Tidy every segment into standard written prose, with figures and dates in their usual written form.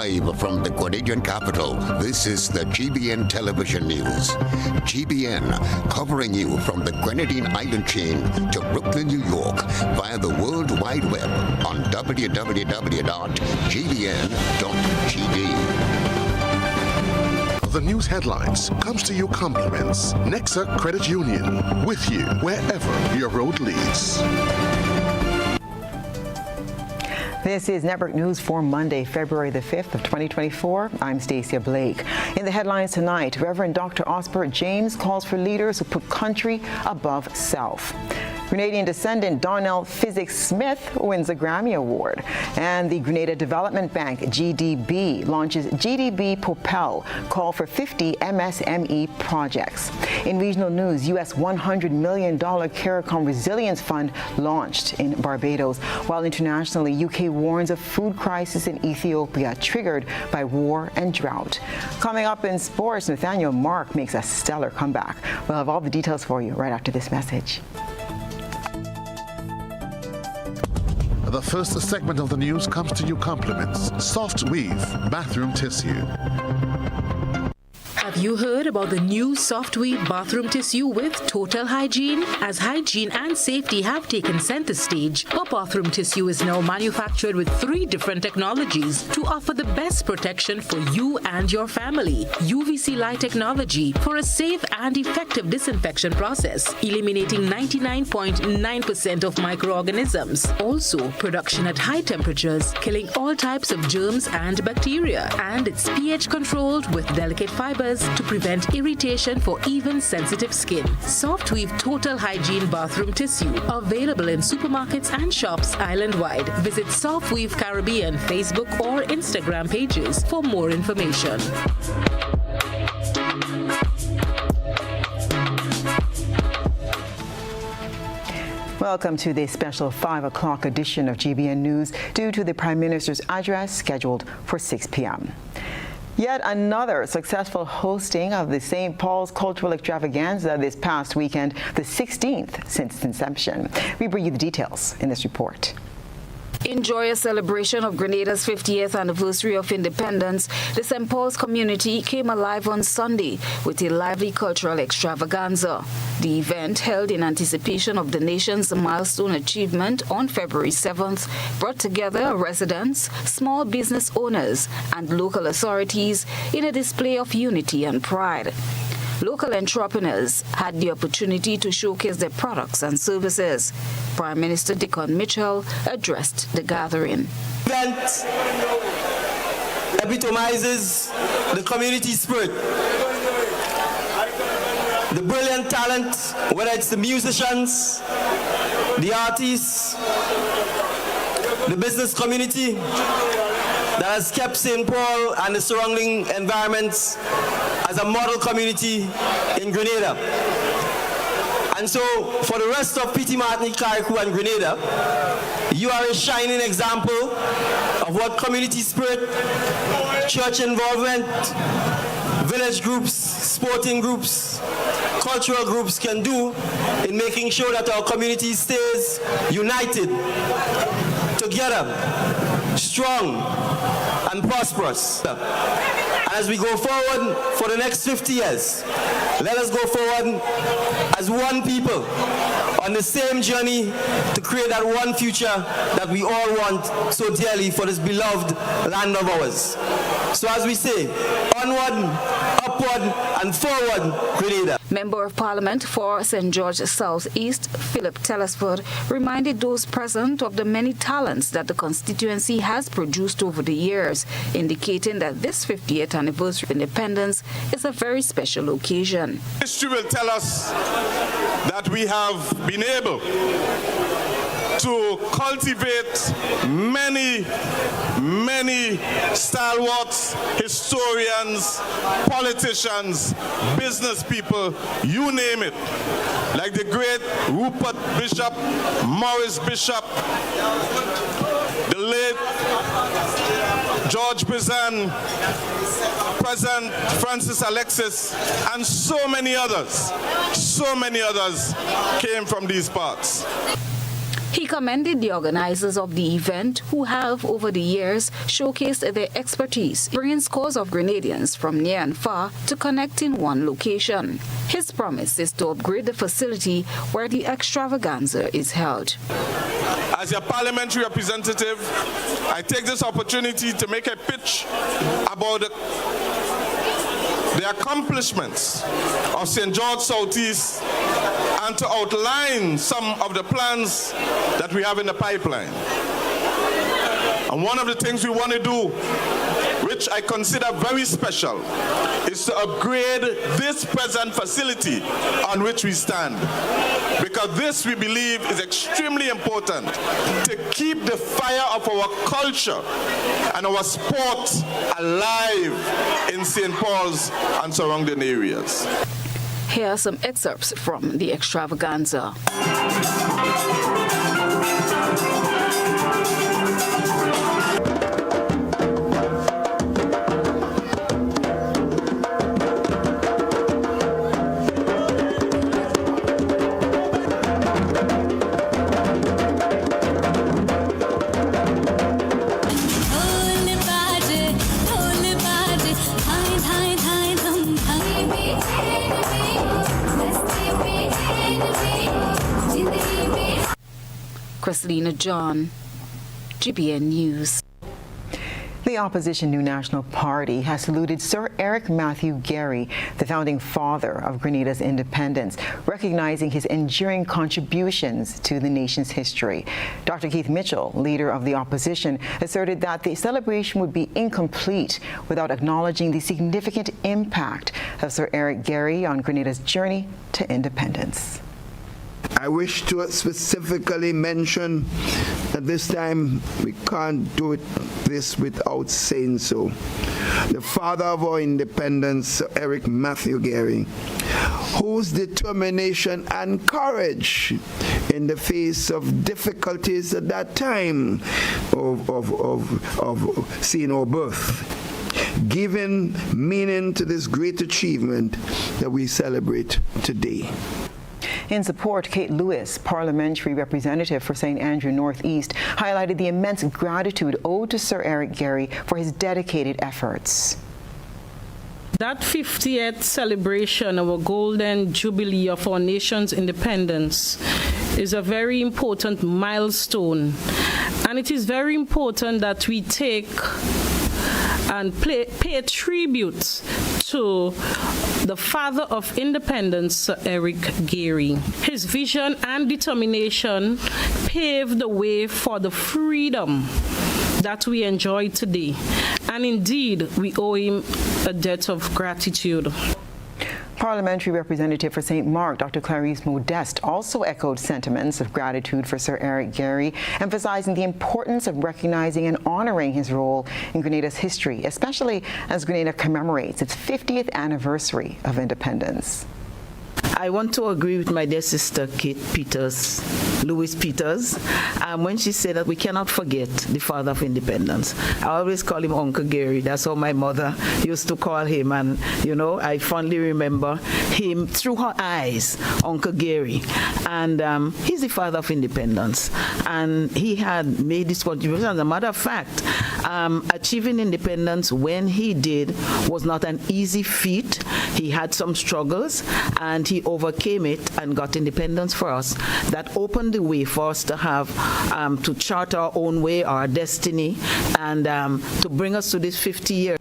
Live from the Grenadian capital, this is the GBN television news. GBN, covering you from the Grenadine Island chain to Brooklyn, New York, via the World Wide Web on www.gbn.tv. The news headlines comes to you compliments Nexa Credit Union, with you wherever your road leads. This is Network News for Monday, February the 5th of 2024. I'm Stasia Blake. In the headlines tonight, Reverend Dr. Osbert James calls for leaders who put country above self. Grenadian descendant Donnell Physics Smith wins a Grammy Award. And the Grenada Development Bank, GDB, launches GDB Propel, call for 50 MSME projects. In regional news, U.S. $100 million CARICOM Resilience Fund launched in Barbados, while internationally, UK warns of food crisis in Ethiopia triggered by war and drought. Coming up in sports, Nathaniel Mark makes a stellar comeback. We'll have all the details for you right after this message. The first segment of the news comes to you compliments Soft Weave Bathroom Tissue. Have you heard about the new Soft Weave bathroom tissue with total hygiene? As hygiene and safety have taken center stage, our bathroom tissue is now manufactured with 3 different technologies to offer the best protection for you and your family. UVC light technology for a safe and effective disinfection process, eliminating 99.9% of microorganisms. Also, production at high temperatures, killing all types of germs and bacteria. And it's pH controlled with delicate fibers to prevent irritation for even sensitive skin. Soft Weave Total Hygiene Bathroom Tissue, available in supermarkets and shops island-wide. Visit Soft Weave Caribbean Facebook or Instagram pages for more information. Welcome to this special 5 o'clock edition of GBN News due to the Prime Minister's address scheduled for 6 p.m. Yet another successful hosting of the St. Paul's Cultural Extravaganza this past weekend, the 16th since its inception. We bring you the details in this report. In joyous celebration of Grenada's 50th anniversary of independence, the St. Paul's community came alive on Sunday with a lively cultural extravaganza. The event, held in anticipation of the nation's milestone achievement on February 7th, brought together residents, small business owners, and local authorities in a display of unity and pride. Local entrepreneurs had the opportunity to showcase their products and services. Prime Minister Dickon Mitchell addressed the gathering. The event epitomizes the community spirit. The brilliant talent, whether it's the musicians, the artists, the business community, that has kept St. Paul and the surrounding environments as a model community in Grenada. And so, for the rest of Petit Martinique, Carriacou, and Grenada, you are a shining example of what community spirit, church involvement, village groups, sporting groups, cultural groups can do in making sure that our community stays united, together, strong, and prosperous. As we go forward for the next 50 years, let us go forward as one people on the same journey to create that one future that we all want so dearly for this beloved land of ours. So as we say, onward, upward, and forward, Grenada. Member of Parliament for St. George South East, Philip Telesford, reminded those present of the many talents that the constituency has produced over the years, indicating that this 50th anniversary of independence is a very special occasion. History will tell us that we have been able to cultivate many stalwarts, historians, politicians, business people, you name it. Like the great Rupert Bishop, Morris Bishop, the late George Bizan, President Francis Alexis, and so many others came from these parts. He commended the organizers of the event who have, over the years, showcased their expertise, bringing scores of Grenadians from near and far to connect in one location. His promise is to upgrade the facility where the extravaganza is held. As your parliamentary representative, I take this opportunity to make a pitch about the accomplishments of St. George Southeast and to outline some of the plans that we have in the pipeline. And one of the things we want to do, which I consider very special, is to upgrade this present facility on which we stand. Because this, we believe, is extremely important to keep the fire of our culture and our sport alive in St. Paul's and surrounding areas. Here are some excerpts from the extravaganza. Christina John, GBN News. The opposition New National Party has saluted Sir Eric Matthew Gerry, the founding father of Grenada's independence, recognizing his enduring contributions to the nation's history. Dr. Keith Mitchell, leader of the opposition, asserted that the celebration would be incomplete without acknowledging the significant impact of Sir Eric Gerry on Grenada's journey to independence. I wish to specifically mention that this time we can't do this without saying so. The father of our independence, Sir Eric Matthew Gerry, whose determination and courage in the face of difficulties at that time of seeing our birth, giving meaning to this great achievement that we celebrate today. In support, Kate Lewis, parliamentary representative for St. Andrew Northeast, highlighted the immense gratitude owed to Sir Eric Gerry for his dedicated efforts. That 50th celebration, our golden jubilee of our nation's independence, is a very important milestone. And it is very important that we take and pay tribute to the father of independence, Sir Eric Gerry. His vision and determination paved the way for the freedom that we enjoy today. And indeed, we owe him a debt of gratitude. Parliamentary representative for St. Mark, Dr. Clarice Modeste, also echoed sentiments of gratitude for Sir Eric Gerry, emphasizing the importance of recognizing and honoring his role in Grenada's history, especially as Grenada commemorates its 50th anniversary of independence. I want to agree with my dear sister, Kate Lewis Peters, when she said that we cannot forget the father of independence. I always call him Uncle Gerry. That's how my mother used to call him. And, you know, I fondly remember him through her eyes, Uncle Gerry. And he's the father of independence. And he had made this contribution. As a matter of fact, achieving independence when he did was not an easy feat. He had some struggles, and he overcame it and got independence for us. That opened the way for us to have, to chart our own way, our destiny, and to bring us to this 50 years.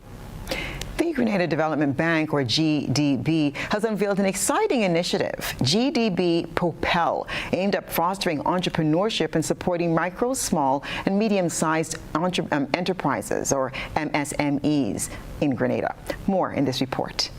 The Grenada Development Bank, or GDB, has unveiled an exciting initiative, GDB Propel, aimed at fostering entrepreneurship and supporting micro, small, and medium-sized enterprises, or MSMEs, in Grenada. More in this report.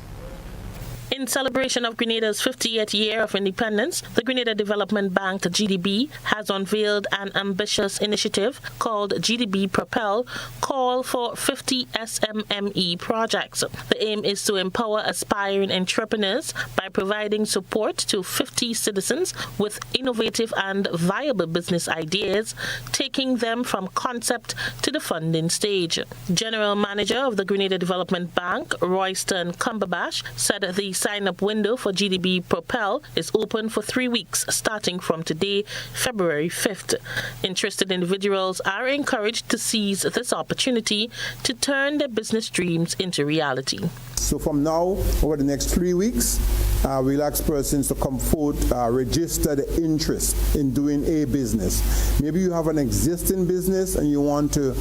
In celebration of Grenada's 50th year of independence, the Grenada Development Bank, GDB, has unveiled an ambitious initiative called GDB Propel, call for 50 SMME projects. The aim is to empower aspiring entrepreneurs by providing support to 50 citizens with innovative and viable business ideas, taking them from concept to the funding stage. General Manager of the Grenada Development Bank, Royston Cumberbatch, said the sign-up window for GDB Propel is open for 3 weeks, starting from today, February 5th. Interested individuals are encouraged to seize this opportunity to turn their business dreams into reality. So from now, over the next 3 weeks, we'll ask persons to come forward, register the interest in doing a business. Maybe you have an existing business and you want to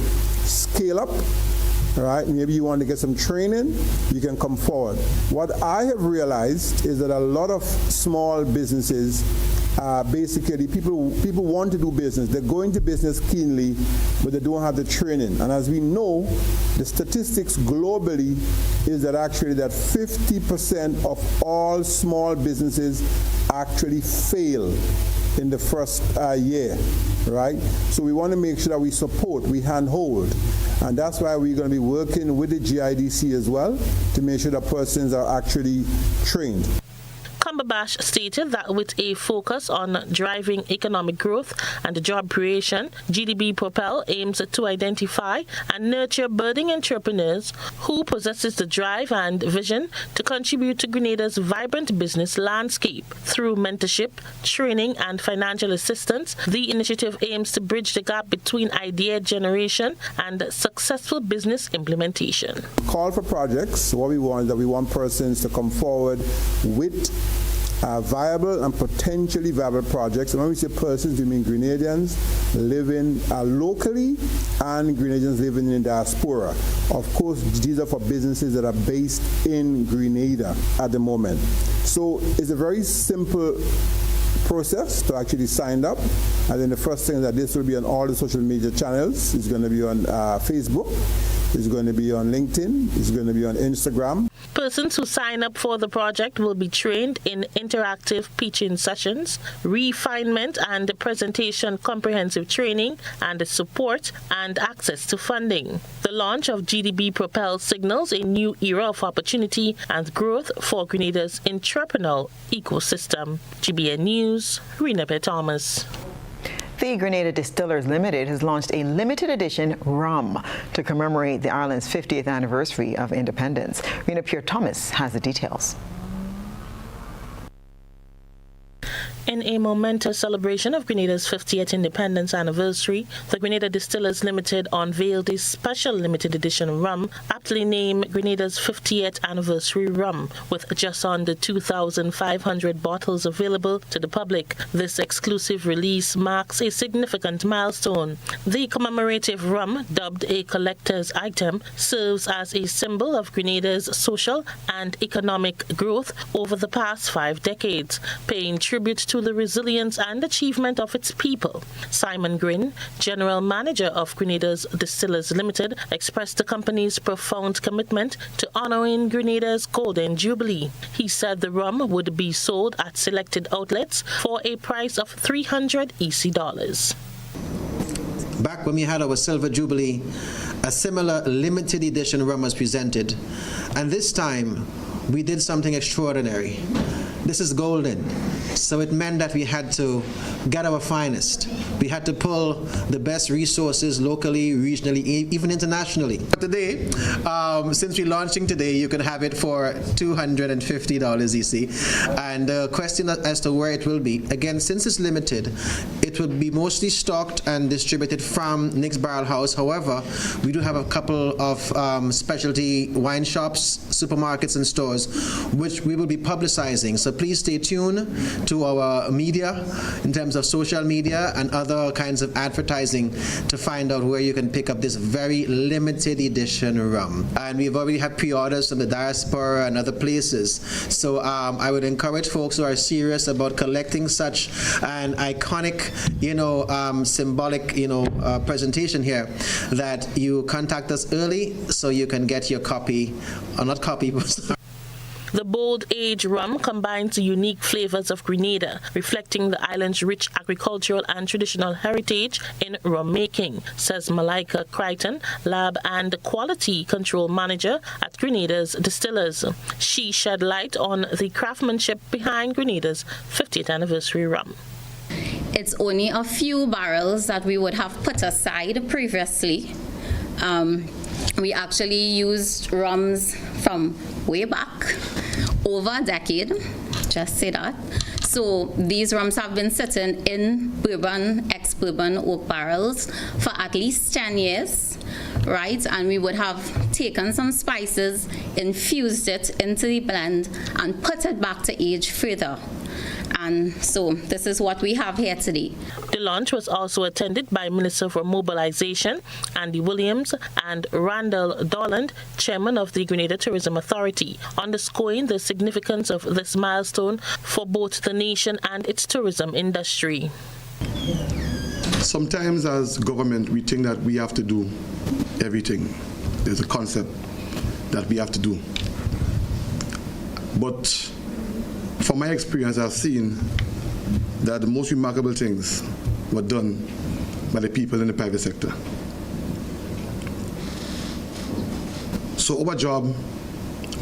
scale up. All right, maybe you want to get some training, you can come forward. What I have realized is that a lot of small businesses, basically people want to do business. They go into business keenly, but they don't have the training. And as we know, the statistics globally is that actually that 50% of all small businesses actually fail in the first year, right? So we want to make sure that we support, we handhold. And that's why we're going to be working with the GIDC as well to make sure that persons are actually trained. Cumberbatch stated that with a focus on driving economic growth and job creation, GDB Propel aims to identify and nurture budding entrepreneurs who possesses the drive and vision to contribute to Grenada's vibrant business landscape. Through mentorship, training, and financial assistance, the initiative aims to bridge the gap between idea generation and successful business implementation. Call for projects. What we want is that we want persons to come forward with viable and potentially viable projects. And when we say persons, we mean Grenadians living locally and Grenadians living in diaspora. Of course, these are for businesses that are based in Grenada at the moment. So it's a very simple process to actually sign up. And then the first thing is that this will be on all the social media channels. It's going to be on Facebook. It's going to be on LinkedIn. It's going to be on Instagram. Persons who sign up for the project will be trained in interactive pitching sessions, refinement and presentation comprehensive training, and support and access to funding. The launch of GDB Propel signals a new era of opportunity and growth for Grenada's entrepreneurial ecosystem. GBN News, Rena Thomas. The Grenada Distillers Limited has launched a limited edition rum to commemorate the island's 50th anniversary of independence. Rena Thomas has the details. In a momentous celebration of Grenada's 50th independence anniversary, the Grenada Distillers Limited unveiled a special limited edition rum, aptly named Grenada's 50th Anniversary Rum, with just under 2,500 bottles available to the public. This exclusive release marks a significant milestone. The commemorative rum, dubbed a collector's item, serves as a symbol of Grenada's social and economic growth over the past 5 decades, paying tribute to the resilience and achievement of its people. Simon Grin, General Manager of Grenada's Distillers Limited, expressed the company's profound commitment to honoring Grenada's Golden Jubilee. He said the rum would be sold at selected outlets for a price of $300 EC. Back when we had our Silver Jubilee, a similar limited edition rum was presented, and this time we did something extraordinary. This is golden, so it meant that we had to get our finest. We had to pull the best resources locally, regionally, even internationally. Today, since we're launching today, you can have it for $250 EC. And the question as to where it will be, again, since it's limited, it will be mostly stocked and distributed from Nick's Barrel House. However, we do have a couple of specialty wine shops, supermarkets, and stores, which we will be publicizing. So please stay tuned to our media in terms of social media and other kinds of advertising to find out where you can pick up this very limited edition rum. And we've already had pre-orders from the diaspora and other places. So I would encourage folks who are serious about collecting such an iconic, symbolic, presentation here, that you contact us early so you can get your copy, or not copy, but The bold age rum combines the unique flavors of Grenada, reflecting the island's rich agricultural and traditional heritage in rum making, says Malaika Crichton, Lab and Quality Control Manager at Grenada's Distillers. She shed light on the craftsmanship behind Grenada's 50th anniversary rum. It's only a few barrels that we would have put aside previously. We actually used rums from way back over a decade, just say that. So these rums have been sitting in bourbon, ex-bourbon oak barrels for at least 10 years, right? And we would have taken some spices, infused it into the blend, and put it back to age further. And so this is what we have here today. The launch was also attended by Minister for Mobilization, Andy Williams, and Randall Dorland, Chairman of the Grenada Tourism Authority, underscoring the significance of this milestone for both the nation and its tourism industry. Sometimes as government, we think that we have to do everything. There's a concept that we have to do. But from my experience, I've seen that the most remarkable things were done by the people in the private sector. So our job,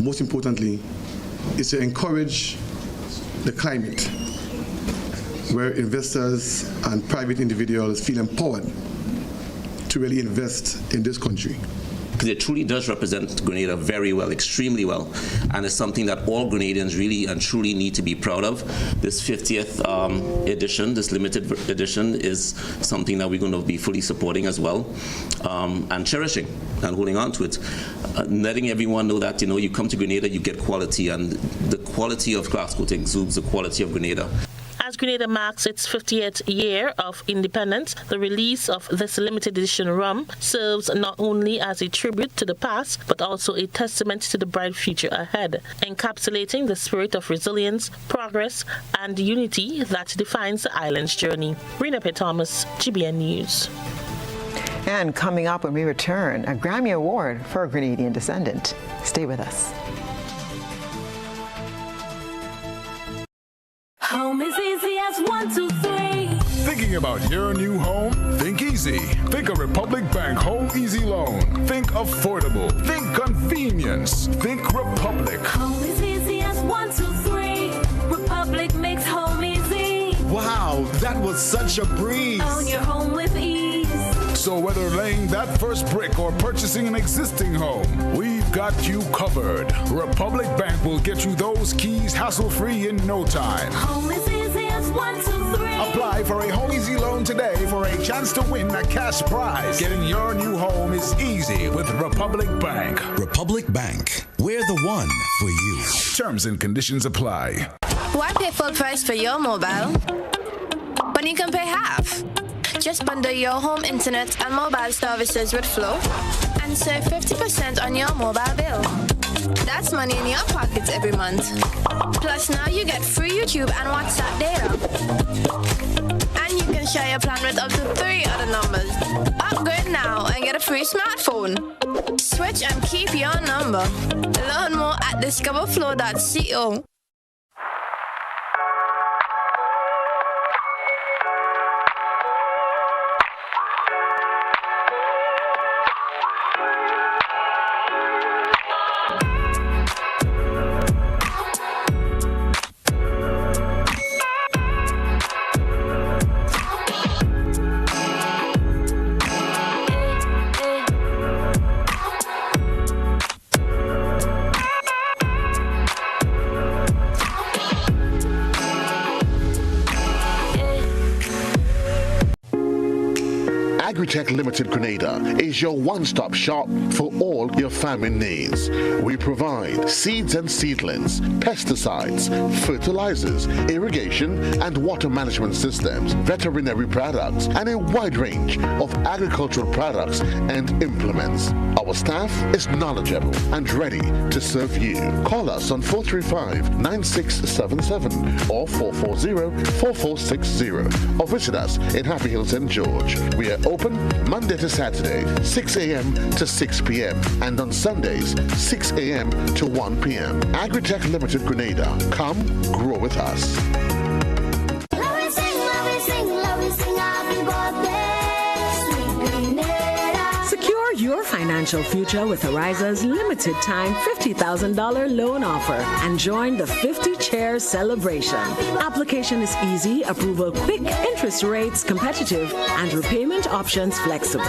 most importantly, is to encourage the climate where investors and private individuals feel empowered to really invest in this country. Because it truly does represent Grenada very well, extremely well, and it's something that all Grenadians really and truly need to be proud of. This 50th edition, this limited edition, is something that we're going to be fully supporting as well, and cherishing and holding on to it, letting everyone know that, you know, you come to Grenada, you get quality, and the quality of Glasgow exudes the quality of Grenada. As Grenada marks its 50th year of independence, the release of this limited edition rum serves not only as a tribute to the past, but also a testament to the bright future ahead, encapsulating the spirit of resilience, progress, and unity that defines the island's journey. Rena P. Thomas, GBN News. And coming up when we return, a Grammy Award for a Grenadian descendant. Stay with us. Home is easy as 1, 2, 3. Thinking about your new home? Think easy. Think a Republic Bank Home Easy Loan. Think affordable. Think convenience. Think Republic. Home is easy as 1, 2, 3. Republic makes home easy. Wow, that was such a breeze. Own your home with ease. So whether laying that first brick or purchasing an existing home, we've got you covered. Republic Bank will get you those keys hassle-free in no time. Home is easy as 1, 2, 3. Apply for a Home Easy Loan today for a chance to win a cash prize. Getting your new home is easy with Republic Bank. Republic Bank, we're the one for you. Terms and conditions apply. Why pay full price for your mobile when you can pay half? Just bundle your home internet and mobile services with Flow and save 50% on your mobile bill. That's money in your pocket every month. Plus now you get free YouTube and WhatsApp data. And you can share your plan with up to 3 other numbers. Upgrade now and get a free smartphone. Switch and keep your number. Learn more at discoverflow.co. Agritech Limited Grenada is your one-stop shop for all your farming needs. We provide seeds and seedlings, pesticides, fertilizers, irrigation and water management systems, veterinary products, and a wide range of agricultural products and implements. Our staff is knowledgeable and ready to serve you. Call us on 435-9677 or 440-4460 or visit us in Happy Hill, St. George. We are open Monday to Saturday, 6 a.m. to 6 p.m. and on Sundays, 6 a.m. to 1 p.m. Agritech Limited Grenada. Come grow with us. Secure your financial future with Ariza's limited time $50,000 loan offer and join the 50 Chairs celebration. Application is easy, approval quick, interest rates competitive, and repayment options flexible.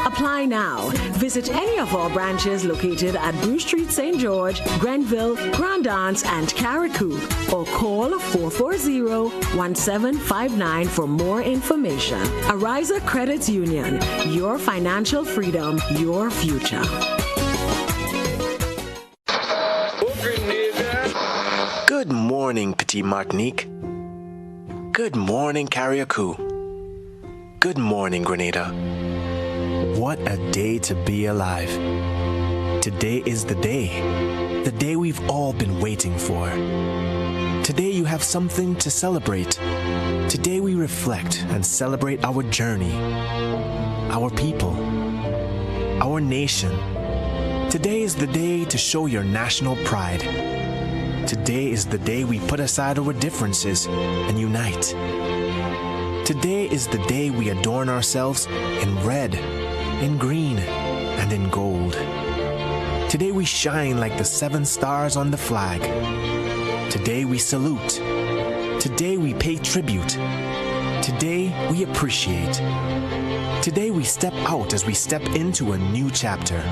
Apply now. Visit any of our branches located at Bruce Street, St. George, Grenville, Grand Anse, and Carriacou, or call 440-1759 for more information. Ariza Credit Union, your financial freedom, your future. Good morning, Petit Martinique. Good morning, Carriacou. Good morning, Grenada. What a day to be alive. Today is the day we've all been waiting for. Today you have something to celebrate. Today we reflect and celebrate our journey, our people, our nation. Today is the day to show your national pride. Today is the day we put aside our differences and unite. Today is the day we adorn ourselves in red, in green, and in gold. Today we shine like the 7 stars on the flag. Today we salute. Today we pay tribute. Today we appreciate. Today we step out as we step into a new chapter.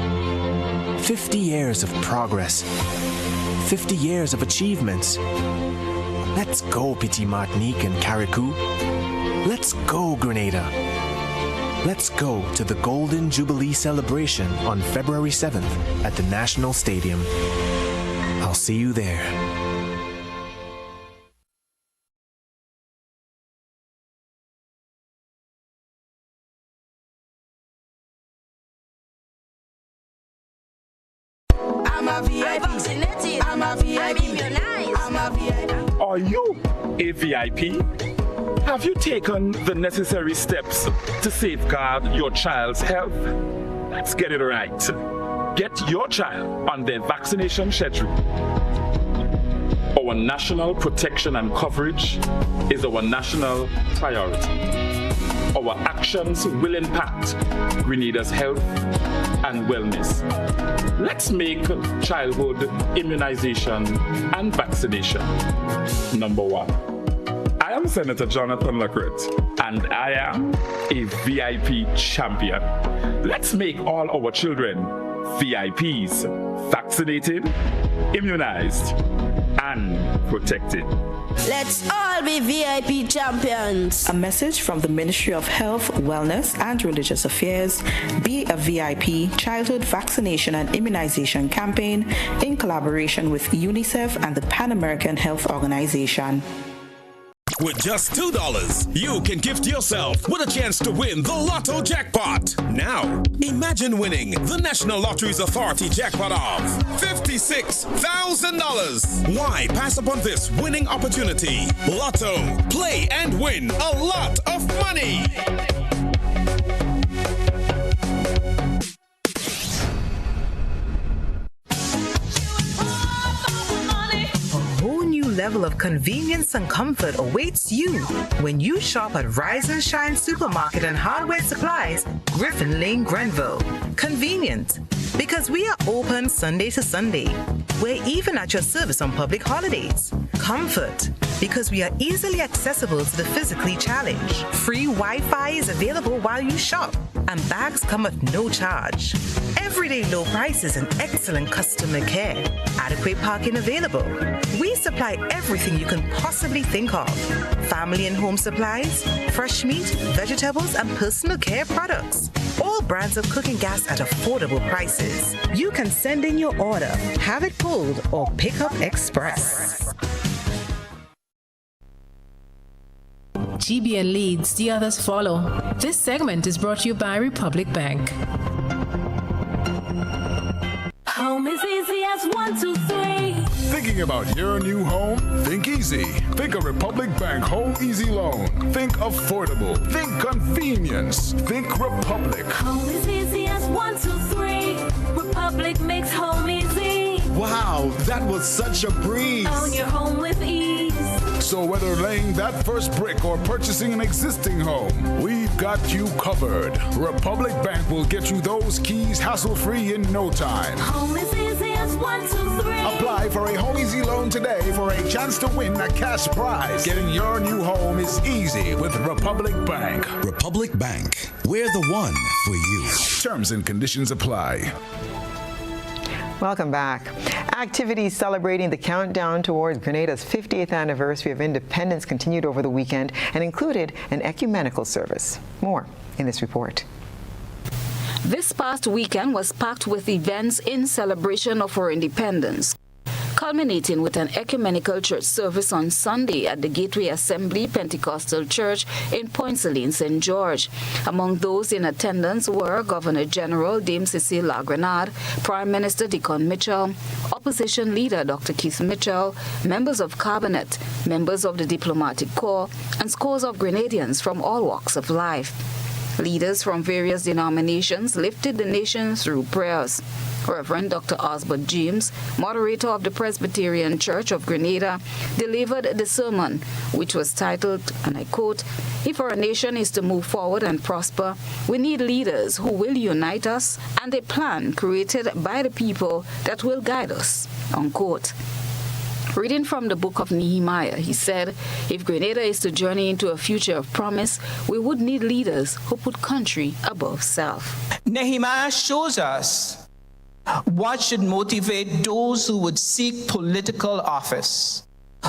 50 years of progress. 50 years of achievements. Let's go, Petit Martinique and Carriacou. Let's go, Grenada. Let's go to the Golden Jubilee celebration on February 7th at the National Stadium. I'll see you there. Are you a VIP? Have you taken the necessary steps to safeguard your child's health? Let's get it right. Get your child on their vaccination schedule. Our national protection and coverage is our national priority. Our actions will impact Grenada's health and wellness. Let's make childhood immunization and vaccination number 1. I am Senator Jonathan Lacrette, and I am a VIP champion. Let's make all our children VIPs, vaccinated, immunized, and protected. Let's all be VIP champions. A message from the Ministry of Health, Wellness and Religious Affairs, Be a VIP Childhood Vaccination and Immunization Campaign in collaboration with UNICEF and the Pan American Health Organization. With just $2, you can gift yourself with a chance to win the Lotto jackpot. Now, imagine winning the National Lotteries Authority jackpot of $56,000. Why pass up on this winning opportunity? Lotto, play and win a lot of money. Level of convenience and comfort awaits you when you shop at Rise and Shine Supermarket and Hardware Supplies, Griffin Lane, Grenville. Convenient, because we are open Sunday to Sunday. We're even at your service on public holidays. Comfort, because we are easily accessible to the physically challenged. Free Wi-Fi is available while you shop, and bags come at no charge. Everyday low prices and excellent customer care. Adequate parking available. We supply everything you can possibly think of. Family and home supplies, fresh meat, vegetables, and personal care products. All brands of cooking gas at affordable prices. You can send in your order, have it pulled, or pick up express. GBN leads, the others follow. This segment is brought to you by Republic Bank. Home is easy as 1, 2, 3. Thinking about your new home? Think easy. Think a Republic Bank Home Easy Loan. Think affordable. Think convenience. Think Republic. Home is easy as 1, 2, 3. Republic makes home easy. Wow, that was such a breeze. Own your home with ease. So whether laying that first brick or purchasing an existing home, we've got you covered. Republic Bank will get you those keys hassle-free in no time. Home is easy as 1, 2, 3. Apply for a Home Easy loan today for a chance to win a cash prize. Getting your new home is easy with Republic Bank. Republic Bank, we're the one for you. Terms and conditions apply. Welcome back. Activities celebrating the countdown towards Grenada's 50th anniversary of independence continued over the weekend and included an ecumenical service. More in this report. This past weekend was packed with events in celebration of our independence, culminating with an ecumenical church service on Sunday at the Gateway Assembly Pentecostal Church in Point Celine, St. George. Among those in attendance were Governor General Dame Cecile Lagrenade, Prime Minister Deacon Mitchell, Opposition Leader Dr. Keith Mitchell, members of Cabinet, members of the Diplomatic Corps, and scores of Grenadians from all walks of life. Leaders from various denominations lifted the nation through prayers. Reverend Dr. Osbert James, moderator of the Presbyterian Church of Grenada, delivered the sermon, which was titled, and I quote, "If our nation is to move forward and prosper, we need leaders who will unite us and a plan created by the people that will guide us," unquote. Reading from the book of Nehemiah, he said, if Grenada is to journey into a future of promise, we would need leaders who put country above self. Nehemiah shows us what should motivate those who would seek political office,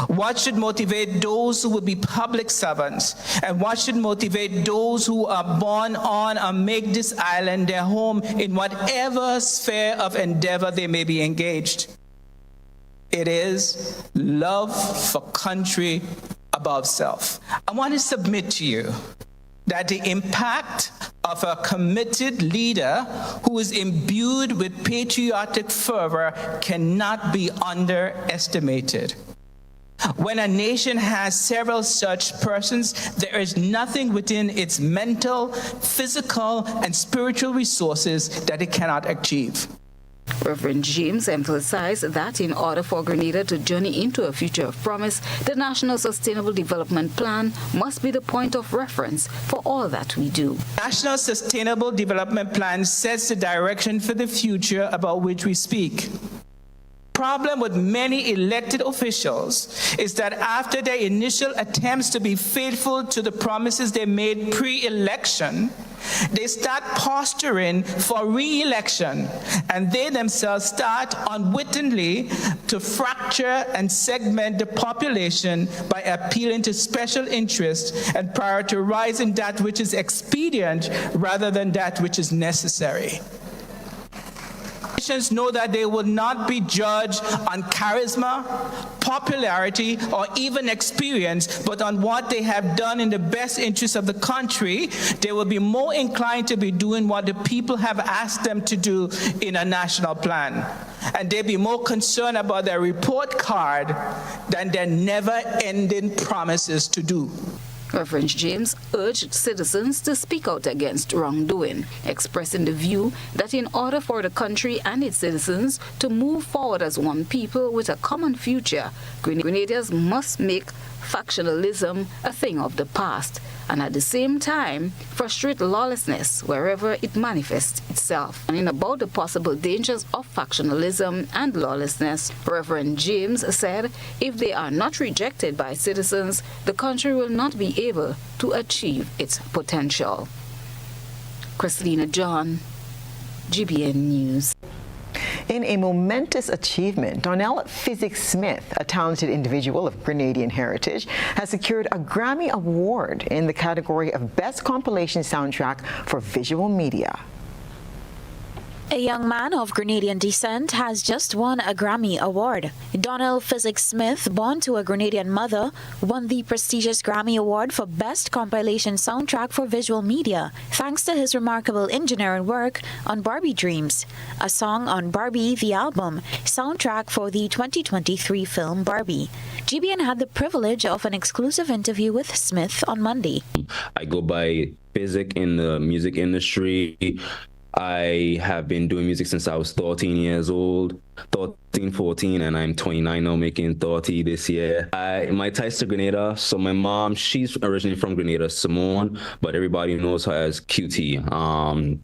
what should motivate those who would be public servants, and what should motivate those who are born on and make this island their home in whatever sphere of endeavor they may be engaged. It is love for country above self. I want to submit to you that the impact of a committed leader who is imbued with patriotic fervor cannot be underestimated. When a nation has several such persons, there is nothing within its mental, physical, and spiritual resources that it cannot achieve. Reverend James emphasized that in order for Grenada to journey into a future of promise, the National Sustainable Development Plan must be the point of reference for all that we do. National Sustainable Development Plan sets the direction for the future about which we speak. Problem with many elected officials is that after their initial attempts to be faithful to the promises they made pre-election, they start posturing for re-election, and they themselves start unwittingly to fracture and segment the population by appealing to special interests and prioritizing that which is expedient rather than that which is necessary. Politicians know that they will not be judged on charisma, popularity, or even experience, but on what they have done in the best interest of the country. They will be more inclined to be doing what the people have asked them to do in a national plan. And they'll be more concerned about their report card than their never-ending promises to do. Reverend James urged citizens to speak out against wrongdoing, expressing the view that in order for the country and its citizens to move forward as one people with a common future, Grenadians must make factionalism a thing of the past, and at the same time frustrate lawlessness wherever it manifests itself. And in about the possible dangers of factionalism and lawlessness, Reverend James said, if they are not rejected by citizens, the country will not be able to achieve its potential. Christina John, GBN News. In a momentous achievement, Donnell Physics-Smith, a talented individual of Grenadian heritage, has secured a Grammy Award in the category of Best Compilation Soundtrack for Visual Media. A young man of Grenadian descent has just won a Grammy Award. Donnell Physics-Smith, born to a Grenadian mother, won the prestigious Grammy Award for Best Compilation Soundtrack for Visual Media, thanks to his remarkable engineering work on Barbie Dreams, a song on Barbie the Album, soundtrack for the 2023 film Barbie. GBN had the privilege of an exclusive interview with Smith on Monday. I go by Physic in the music industry. I have been doing music since I was 13 years old, 13, 14, and I'm 29 now, making 30 this year. My ties to Grenada, so my mom, she's originally from Grenada, Simone, but everybody knows her as QT.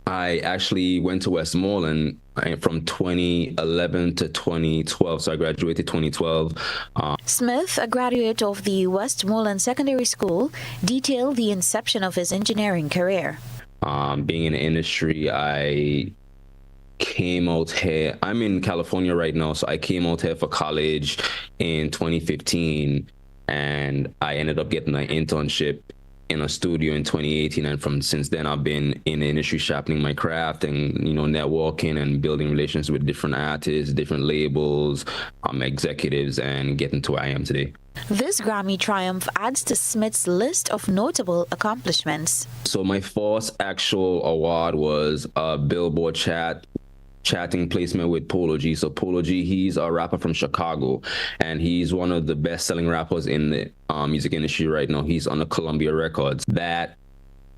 I actually went to Westmoreland from 2011 to 2012, so I graduated 2012. Smith, a graduate of the Westmoreland Secondary School, detailed the inception of his engineering career. Being in the industry, I came out here. I'm in California right now, so I came out here for college in 2015, and I ended up getting an internship in a studio in 2018, and since then I've been in the industry sharpening my craft and networking and building relations with different artists, different labels, executives, and getting to where I am today. This Grammy triumph adds to Smith's list of notable accomplishments. So my first actual award was a Billboard chatting placement with Polo G. So Polo G, he's a rapper from Chicago, and he's one of the best-selling rappers in the music industry right now. He's on the Columbia Records. That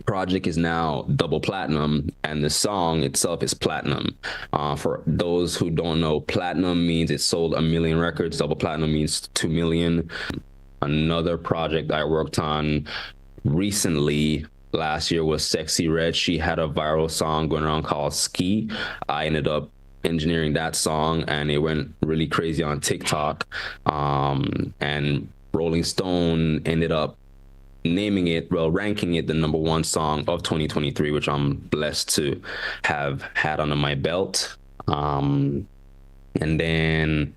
project is now double platinum, and the song itself is platinum. For those who don't know, platinum means it sold 1 million records. Double platinum means 2 million. Another project I worked on recently last year was Sexy Red. She had a viral song going around called Ski. I ended up engineering that song, and it went really crazy on TikTok. And Rolling Stone ended up ranking it the #1 song of 2023, which I'm blessed to have had under my belt. And then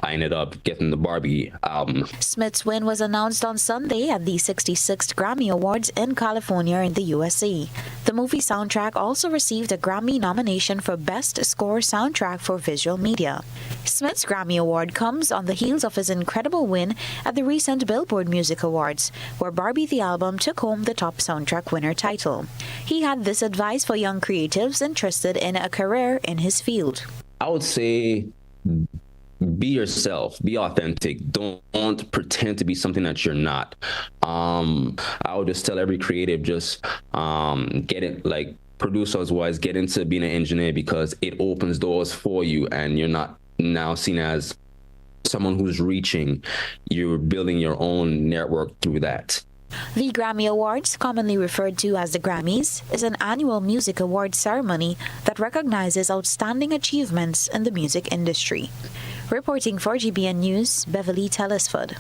I ended up getting the Barbie album. Smith's win was announced on Sunday at the 66th Grammy Awards in California in the USA. The movie soundtrack also received a Grammy nomination for Best Score Soundtrack for Visual Media. Smith's Grammy Award comes on the heels of his incredible win at the recent Billboard Music Awards, where Barbie the album took home the top soundtrack winner title. He had this advice for young creatives interested in a career in his field. I would say, be yourself, be authentic. Don't pretend to be something that you're not. I would just tell every creative, just get it, like producers wise, get into being an engineer, because it opens doors for you, and you're not now seen as someone who's reaching. You're building your own network through that. The Grammy Awards, commonly referred to as the Grammys, is an annual music awards ceremony that recognizes outstanding achievements in the music industry. Reporting for GBN News, Beverly Telesford.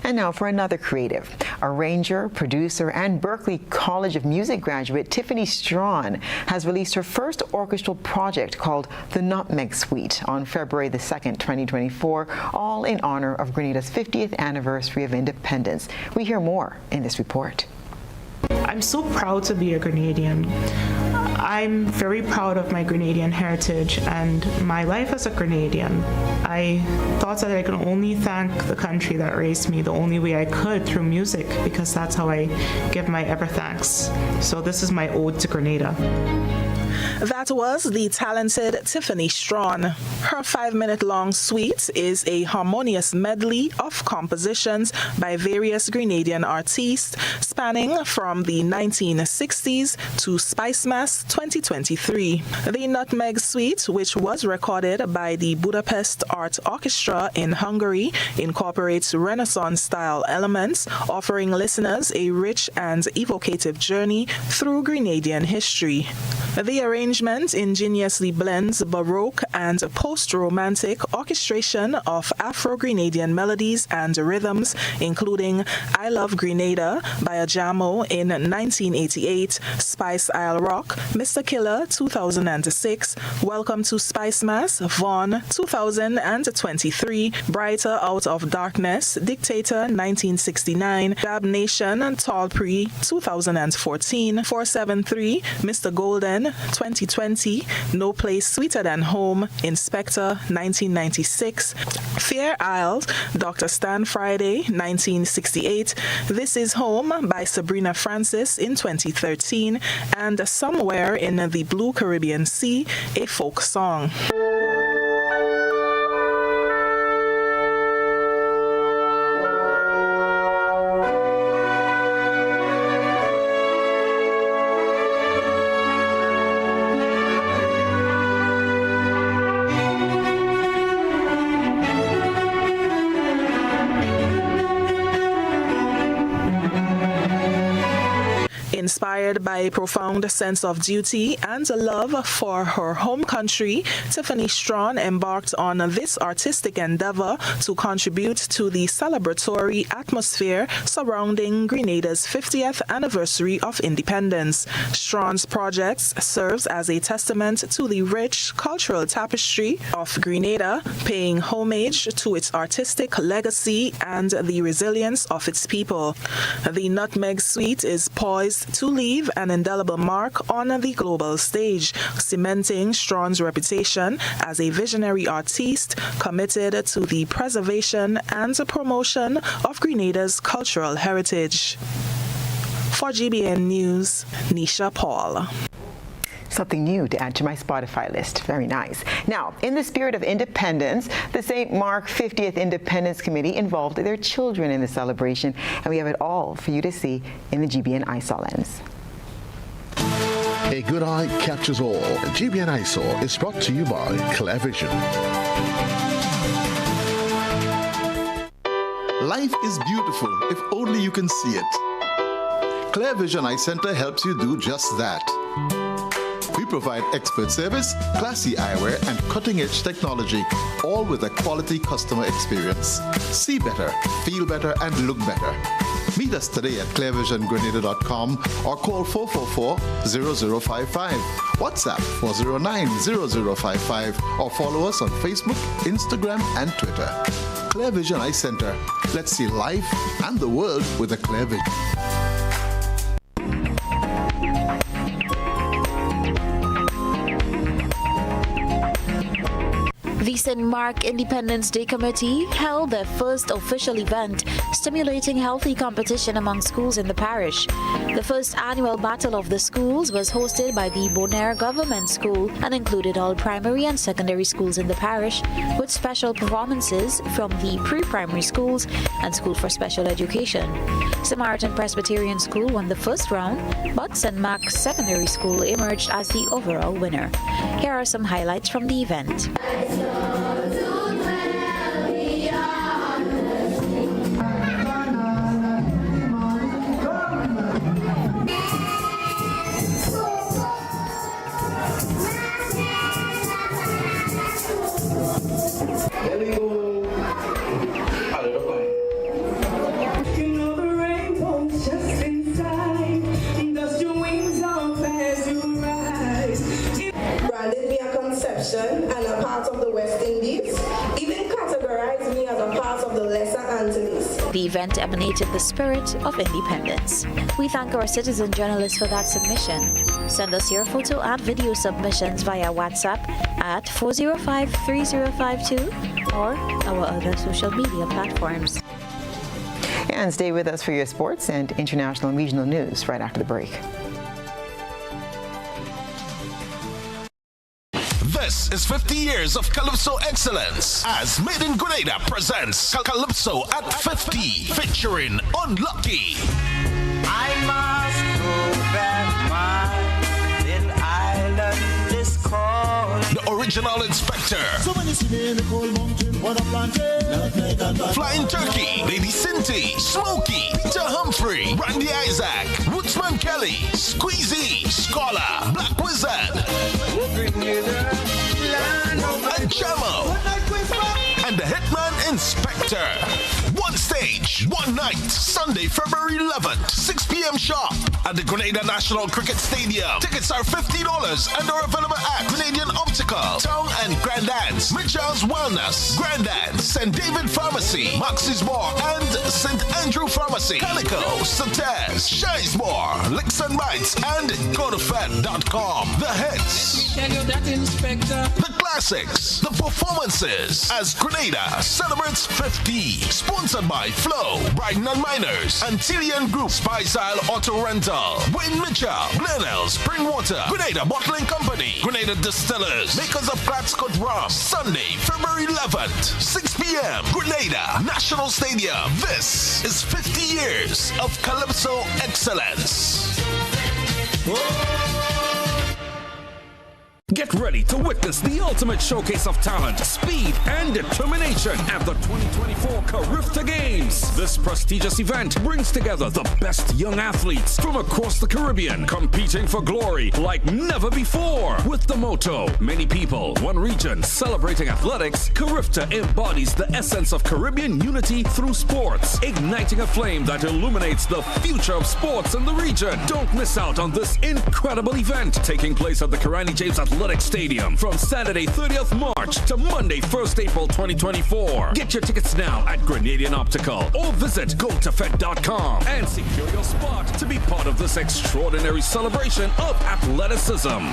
And now for another creative. Arranger, producer, and Berklee College of Music graduate Tiffany Strawn has released her first orchestral project called The Nutmeg Suite on February the 2nd, 2024, all in honor of Grenada's 50th anniversary of independence. We hear more in this report. I'm so proud to be a Grenadian. I'm very proud of my Grenadian heritage and my life as a Grenadian. I thought that I could only thank the country that raised me the only way I could, through music, because that's how I give my ever thanks. So this is my ode to Grenada. That was the talented Tiffany Strawn. Her 5-minute-long suite is a harmonious medley of compositions by various Grenadian artists spanning from the 1960s to Spice Mass 2023. The Nutmeg Suite, which was recorded by the Budapest Art Orchestra in Hungary, incorporates Renaissance-style elements, offering listeners a rich and evocative journey through Grenadian history. The arrangement ingeniously blends Baroque and post-Romantic orchestration of Afro-Grenadian melodies and rhythms, including I Love Grenada by Ajamo in 1988, Spice Isle Rock, Mr. Killer 2006, Welcome to Spice Mass, Vaughan 2023, Brighter Out of Darkness, Dictator 1969, Dab Nation, Tallpree 2014, 473, Mr. Golden 2020, No Place Sweeter Than Home, Inspector 1996, Fair Isle, Dr. Stan Friday 1968, This Is Home by Sabrina Francis in 2013, and Somewhere in the Blue Caribbean Sea, a folk song. Inspired by a profound sense of duty and a love for her home country, Tiffany Strawn embarked on this artistic endeavor to contribute to the celebratory atmosphere surrounding Grenada's 50th anniversary of independence. Strawn's projects serves as a testament to the rich cultural tapestry of Grenada, paying homage to its artistic legacy and the resilience of its people. The Nutmeg Suite is poised to leave an indelible mark on the global stage, cementing Strawn's reputation as a visionary artiste committed to the preservation and promotion of Grenada's cultural heritage. For GBN News, Nisha Paul. Something new to add to my Spotify list. Very nice. Now, in the spirit of independence, the St. Mark 50th Independence Committee involved their children in the celebration, and we have it all for you to see in the GBN ISAW lens. A good eye captures all. GBN ISAW is brought to you by Clear Vision. Life is beautiful if only you can see it. Clear Vision Eye Center helps you do just that. We provide expert service, classy eyewear, and cutting-edge technology, all with a quality customer experience. See better, feel better, and look better. Meet us today at clearvisiongrenada.com or call 444-0055, WhatsApp 409-0055, or follow us on Facebook, Instagram, and Twitter. Clear Vision Eye Center. Let's see life and the world with a clear vision. The St. Mark Independence Day Committee held their first official event stimulating healthy competition among schools in the parish. The first annual Battle of the Schools was hosted by the Bonaire Government School and included all primary and secondary schools in the parish, with special performances from the pre-primary schools and School for Special Education. Samaritan Presbyterian School won the first round, but St. Mark's Secondary School emerged as the overall winner. Here are some highlights from the event. And a part of the West Indies, even categorized me as a part of the Lesser Antilles. The event emanated the spirit of independence. We thank our citizen journalists for that submission. Send us your photo and video submissions via WhatsApp at 405-3052 or our other social media platforms. And stay with us for your sports and international and regional news right after the break. This is 50 years of Calypso excellence as Made in Grenada presents Calypso at 50 featuring Unlucky. I must go back, my little island is called. The original inspector. Flying Turkey, Lady Cinty, Smokey, Peter Humphrey, Randy Isaac, Woodsman Kelly, Squeezy, Scholar, Black Wizard, and Chamo, and the Hitman Inspector. One stage, one night, Sunday, February 11th, 6 p.m. sharp at the Grenada National Cricket Stadium. Tickets are $50 and are available at Canadian Optical, Town and Grandans, Mitchell's Wellness, Grandans, St. David Pharmacy, Max's Bar, and St. Andrew Pharmacy, Calico, Sates, Shizemore, Licks and Bites, and GoToFed.com. The hits, Tell you that, Inspector. the classics, the performances as Grenada celebrates 50. Sponsored by Flow, Brighton and Miners, Antillian Group, Spicyle Auto Rental, Wayne Mitchell, Glenelg, Springwater, Grenada Bottling Company, Grenada Distillers, makers of Gladscott Rum. Sunday, February 11th, 6 p.m. Grenada National Stadium. This is 50 years of Calypso excellence. Get ready to witness the ultimate showcase of talent, speed, and determination at the 2024 Carifta Games. This prestigious event brings together the best young athletes from across the Caribbean, competing for glory like never before. With the motto, many people, one region, celebrating athletics, Carifta embodies the essence of Caribbean unity through sports, igniting a flame that illuminates the future of sports in the region. Don't miss out on this incredible event taking place at the Karani James Athletic Stadium from Saturday 30th March to Monday 1st April 2024. Get your tickets now at Grenadian Optical or visit gotofed.com and secure your spot to be part of this extraordinary celebration of athleticism.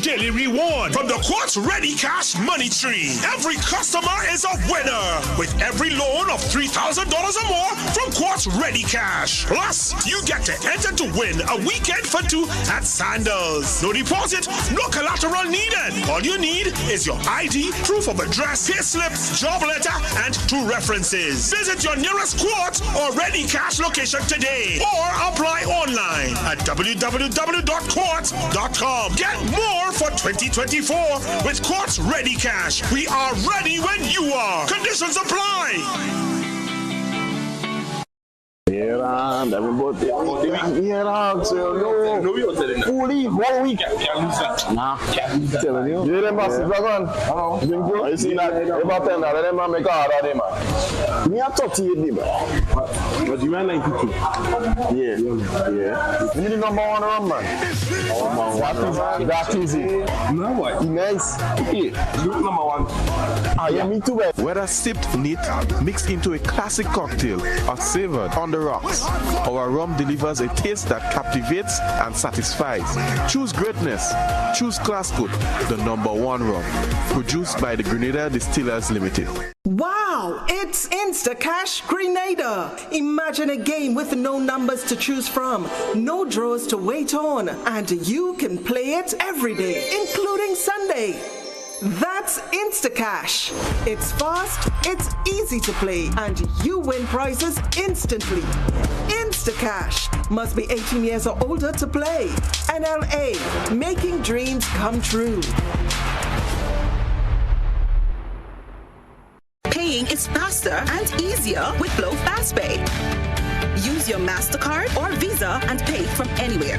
Daily reward from the Quartz Ready Cash Money Tree. Every customer is a winner with every loan of $3,000 or more from Quartz Ready Cash. Plus, you get to enter to win a weekend for two at Sandals. No deposit, no collateral needed. All you need is your ID, proof of address, payslip, job letter, and 2 references. Visit your nearest Quartz or Ready Cash location today or apply online at www.quartz.com. Get more for 2024 with Quartz Ready Cash. We are ready when you are. Conditions apply. Yeah, everybody. Yeah, fully 1 week. Nah, telling you. You them boss dragon. You see that? About 10 that them make a hard day, man. Me a 38 day, man. But you man 92. Yeah. You need the number 1 run, man. Oh man, what is that easy? No what? Nice. Yeah. Look number 1. Ah, yeah, me too, man. Whether sipped neat, mixed into a classic cocktail, or savored on the rocks, our rum delivers a taste that captivates and satisfies. Choose greatness. Choose Classcoat, the number 1 rum. Produced by the Grenada Distillers Limited. Wow, it's Instacash Grenada. Imagine a game with no numbers to choose from, no draws to wait on, and you can play it every day, including Sunday. That's Instacash. It's fast, it's easy to play, and you win prizes instantly. Instacash. Must be 18 years or older to play. NLA, making dreams come true. Paying is faster and easier with Flow FastPay. Use your MasterCard or Visa and pay from anywhere.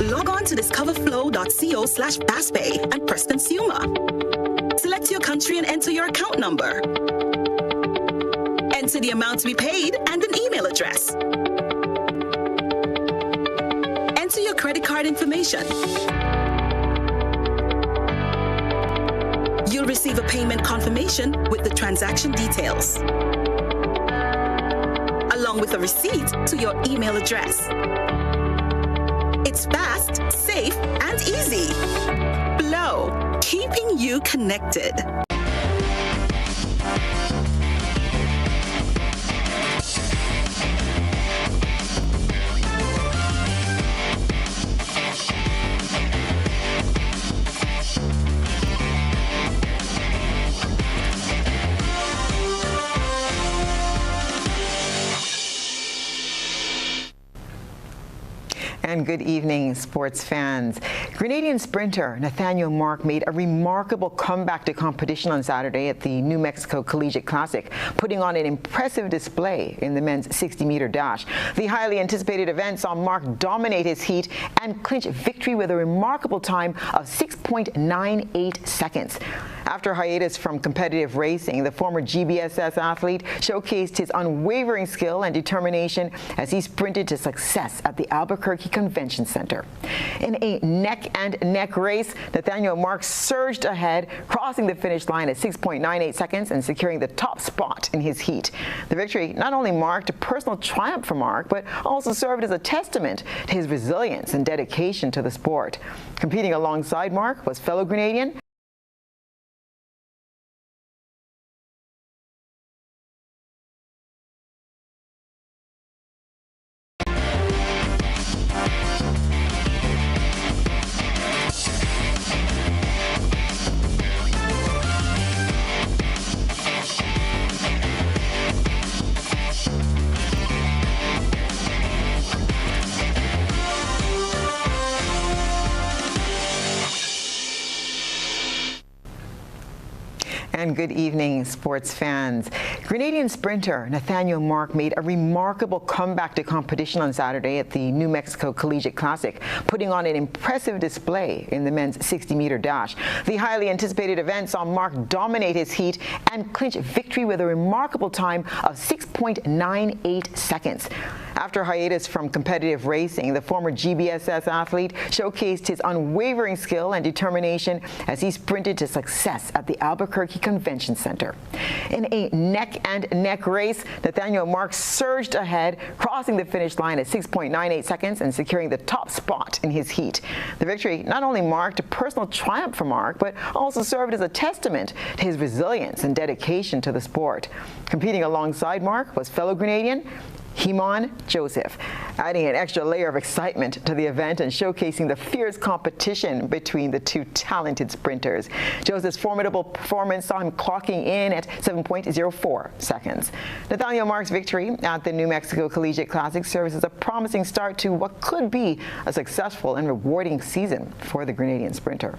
Log on to discoverflow.co/fastpay and press consumer. Select your country and enter your account number. Enter the amount to be paid and an email address. Enter your credit card information. You'll receive a payment confirmation with the transaction details, along with a receipt to your email address. It's fast, safe, and easy. Flow, keeping you connected. And good evening, sports fans. Grenadian sprinter Nathaniel Mark made a remarkable comeback to competition on Saturday at the New Mexico Collegiate Classic, putting on an impressive display in the men's 60-meter dash. The highly anticipated event saw Mark dominate his heat and clinch victory with a remarkable time of 6.98 seconds. After hiatus from competitive racing, the former GBSS athlete showcased his unwavering skill and determination as he sprinted to success at the Albuquerque Convention Center. In a neck-and-neck race, Nathaniel Marks surged ahead, crossing the finish line at 6.98 seconds and securing the top spot in his heat. The victory not only marked a personal triumph for Mark, but also served as a testament to his resilience and dedication to the sport. Competing alongside Mark was fellow Grenadian And good evening, sports fans. Grenadian sprinter Nathaniel Mark made a remarkable comeback to competition on Saturday at the New Mexico Collegiate Classic, putting on an impressive display in the men's 60-meter dash. The highly anticipated event saw Mark dominate his heat and clinch victory with a remarkable time of 6.98 seconds. After hiatus from competitive racing, the former GBSS athlete showcased his unwavering skill and determination as he sprinted to success at the Albuquerque Convention Center. In a neck-and-neck race, Nathaniel Marks surged ahead, crossing the finish line at 6.98 seconds and securing the top spot in his heat. The victory not only marked a personal triumph for Mark, but also served as a testament to his resilience and dedication to the sport. Competing alongside Mark was fellow Grenadian Hemon Joseph, adding an extra layer of excitement to the event and showcasing the fierce competition between the two talented sprinters. Joseph's formidable performance saw him clocking in at 7.04 seconds. Nathaniel Mark's victory at the New Mexico Collegiate Classic serves as a promising start to what could be a successful and rewarding season for the Grenadian sprinter.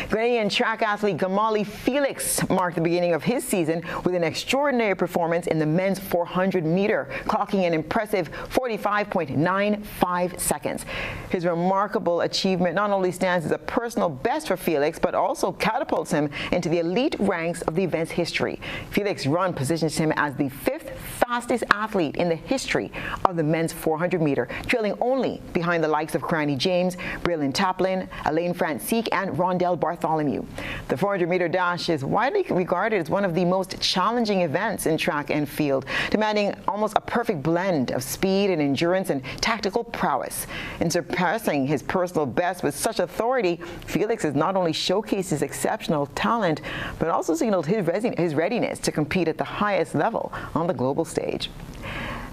Ghanaian track athlete Gamali Felix marked the beginning of his season with an extraordinary performance in the men's 400-meter, clocking an impressive 45.95 seconds. His remarkable achievement not only stands as a personal best for Felix, but also catapults him into the elite ranks of the event's history. Felix's run positions him as the 5th fastest athlete in the history of the men's 400-meter, trailing only behind the likes of Cranny James, Braylon Taplin, Elaine Francique, and Rondell Bartholomew. The 400-meter dash is widely regarded as one of the most challenging events in track and field, demanding almost a perfect blend of speed and endurance and tactical prowess. In surpassing his personal best with such authority, Felix has not only showcased his exceptional talent, but also signaled his readiness to compete at the highest level on the global stage.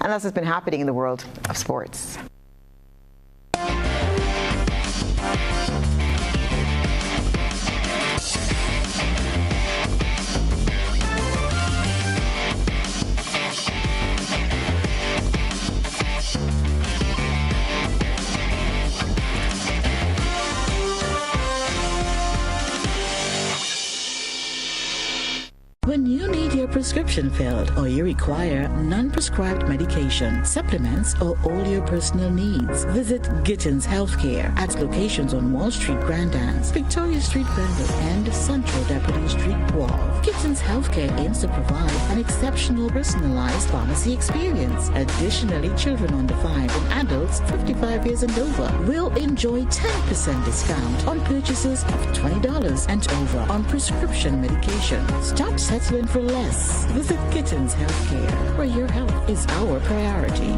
And that's what's been happening in the world of sports. When you need your prescription filled or you require non-prescribed medication, supplements, or all your personal needs, visit Gittins Healthcare at locations on Wall Street, Grand Anse, Victoria Street, Brentwood, and Central Deputy Street, Wall. Gittins Healthcare aims to provide an exceptional personalized pharmacy experience. Additionally, children under 5 and adults 55 years and over will enjoy 10% discount on purchases of $20 and over on prescription medication. Stop settling for less. Visit Gittins Healthcare, where your health is our priority.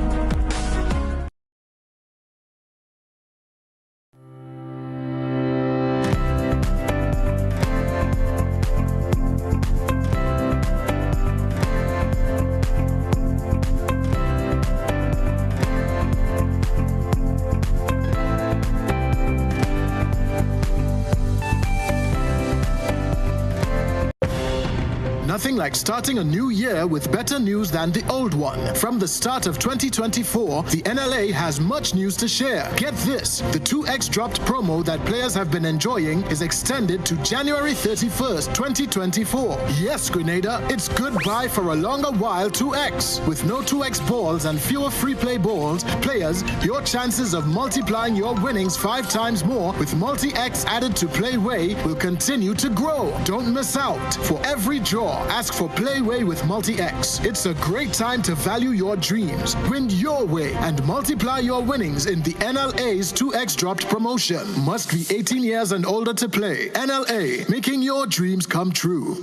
Nothing like starting a new year with better news than the old one. From the start of 2024, the NLA has much news to share. Get this, the 2x dropped promo that players have been enjoying is extended to January 31st, 2024. Yes, Grenada, it's goodbye for a longer while 2x. With no 2x balls and fewer free play balls, players, your chances of multiplying your winnings 5 times more with multi-X added to Playway will continue to grow. Don't miss out. For every draw, ask for Playway with multi-X. It's a great time to value your dreams, win your way, and multiply your winnings in the NLA's 2x dropped promotion. Must be 18 years and older to play. NLA, making your dreams come true.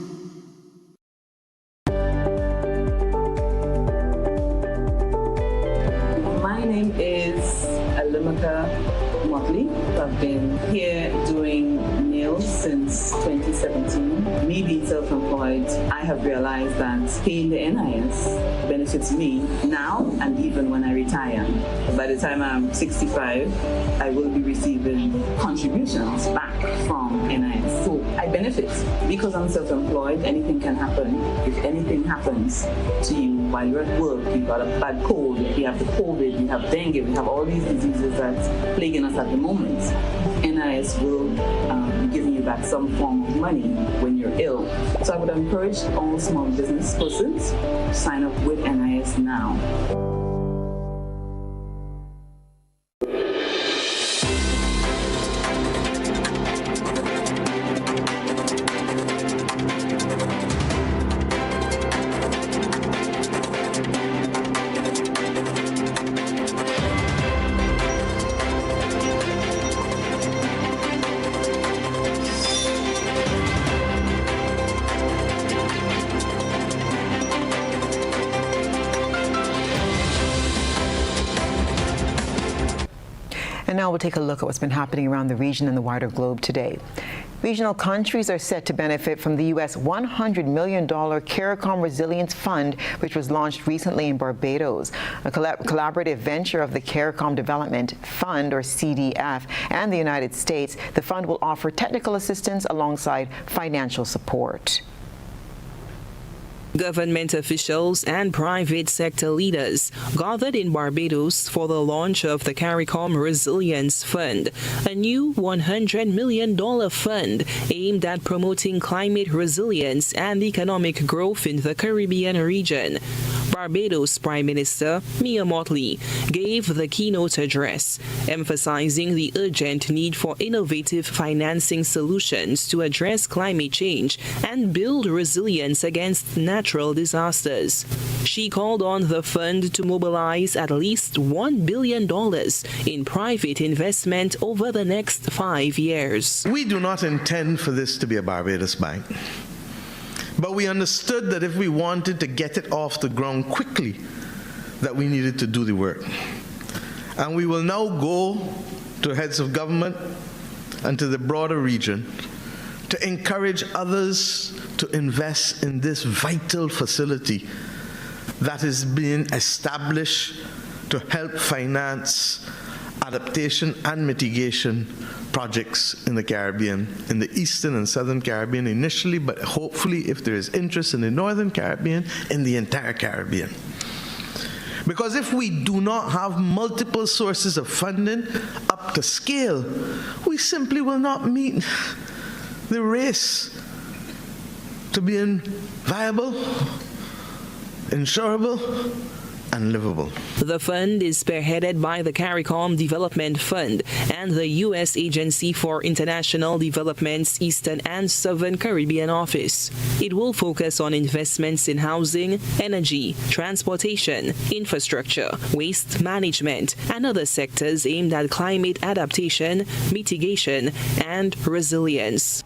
My name is Alimaka Motley. I've been here doing nails since 2017. Me being self-employed, I have realized that paying the NIS benefits me now and even when I retire. By the time I'm 65, I will be receiving contributions back from NIS. So I benefit because I'm self-employed. Anything can happen. If anything happens to you while you're at work, you've got a bad cold, you have the COVID, you have dengue, we have all these diseases that's plaguing us at the moment. NIS will be giving you back some form of money when you're ill. So I would encourage all small business persons to sign up with NIS now. And now we'll take a look at what's been happening around the region and the wider globe today. Regional countries are set to benefit from the U.S. $100 million CARICOM Resilience Fund, which was launched recently in Barbados. A collaborative venture of the CARICOM Development Fund, or CDF, and the United States, the fund will offer technical assistance alongside financial support. Government officials and private sector leaders gathered in Barbados for the launch of the CARICOM Resilience Fund, a new $100 million fund aimed at promoting climate resilience and economic growth in the Caribbean region. Barbados Prime Minister Mia Mottley gave the keynote address, emphasizing the urgent need for innovative financing solutions to address climate change and build resilience against natural disasters. She called on the fund to mobilize at least $1 billion in private investment over the next 5 years. We do not intend for this to be a Barbados bank. But we understood that if we wanted to get it off the ground quickly, that we needed to do the work. And we will now go to heads of government and to the broader region to encourage others to invest in this vital facility that is being established to help finance adaptation and mitigation projects in the Caribbean, in the Eastern and Southern Caribbean initially, but hopefully, if there is interest in the Northern Caribbean, in the entire Caribbean. Because if we do not have multiple sources of funding up to scale, we simply will not meet the race to being viable, insurable, and livable. The fund is spearheaded by the CARICOM Development Fund and the U.S. Agency for International Development's Eastern and Southern Caribbean Office. It will focus on investments in housing, energy, transportation, infrastructure, waste management, and other sectors aimed at climate adaptation, mitigation, and resilience.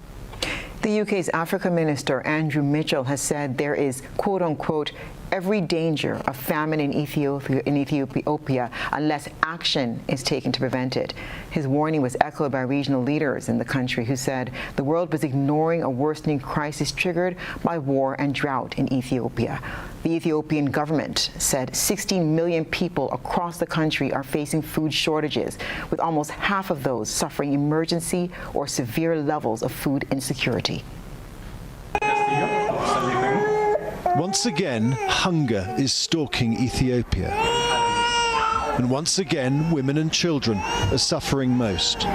The UK's Africa Minister, Andrew Mitchell, has said there is, quote-unquote, every danger of famine in Ethiopia unless action is taken to prevent it. His warning was echoed by regional leaders in the country who said the world was ignoring a worsening crisis triggered by war and drought in Ethiopia. The Ethiopian government said 16 million people across the country are facing food shortages, with almost half of those suffering emergency or severe levels of food insecurity. Once again, hunger is stalking Ethiopia. And once again, women and children are suffering most.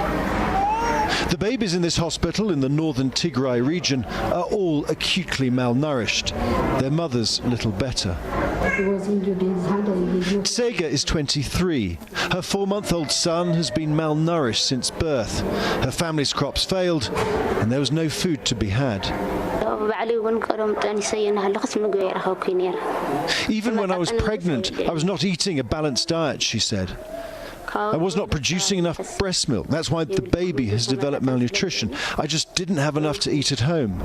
The babies in this hospital in the northern Tigray region are all acutely malnourished. Their mothers little better. Tsega is 23. Her 4-month-old son has been malnourished since birth. Her family's crops failed and there was no food to be had. Even when I was pregnant, I was not eating a balanced diet, she said. I was not producing enough breast milk. That's why the baby has developed malnutrition. I just didn't have enough to eat at home.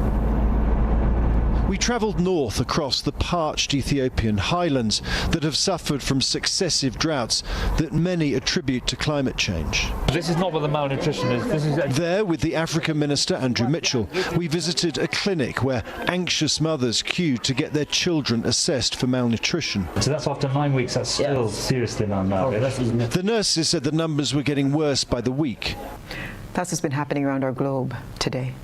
We travelled north across the parched Ethiopian highlands that have suffered from successive droughts that many attribute to climate change. This is not what the malnutrition is. There, with the African Minister Andrew Mitchell, we visited a clinic where anxious mothers queued to get their children assessed for malnutrition. So that's after 9 weeks, that's still seriously malnourished. The nurses said the numbers were getting worse by the week. That's what's been happening around our globe today.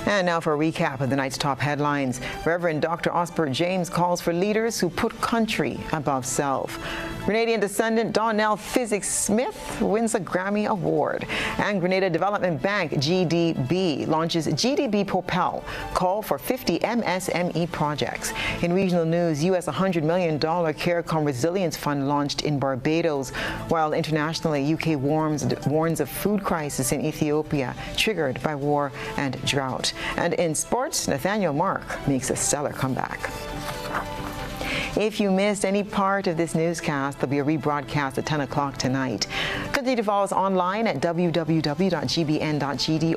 And now for a recap of the night's top headlines. Reverend Dr. Osbert James calls for leaders who put country above self. Grenadian descendant Donnell Physics Smith wins a Grammy Award. And Grenada Development Bank, GDB, launches GDB Propel, call for 50 MSME projects. In regional news, U.S. $100 million CARICOM Resilience Fund launched in Barbados, while internationally, UK warns of food crisis in Ethiopia, triggered by war and drought. And in sports, Nathaniel Mark makes a stellar comeback. If you missed any part of this newscast, there'll be a rebroadcast at 10 o'clock tonight. Continue to follow us online at www.gbn.gd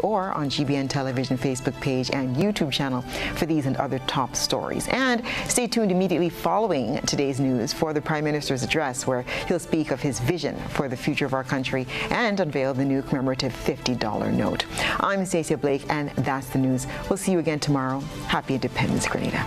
or on GBN Television Facebook page and YouTube channel for these and other top stories. And stay tuned immediately following today's news for the Prime Minister's address, where he'll speak of his vision for the future of our country and unveil the new commemorative $50 note. I'm Stasia Blake, and that's the news. We'll see you again tomorrow. Happy Independence, Grenada.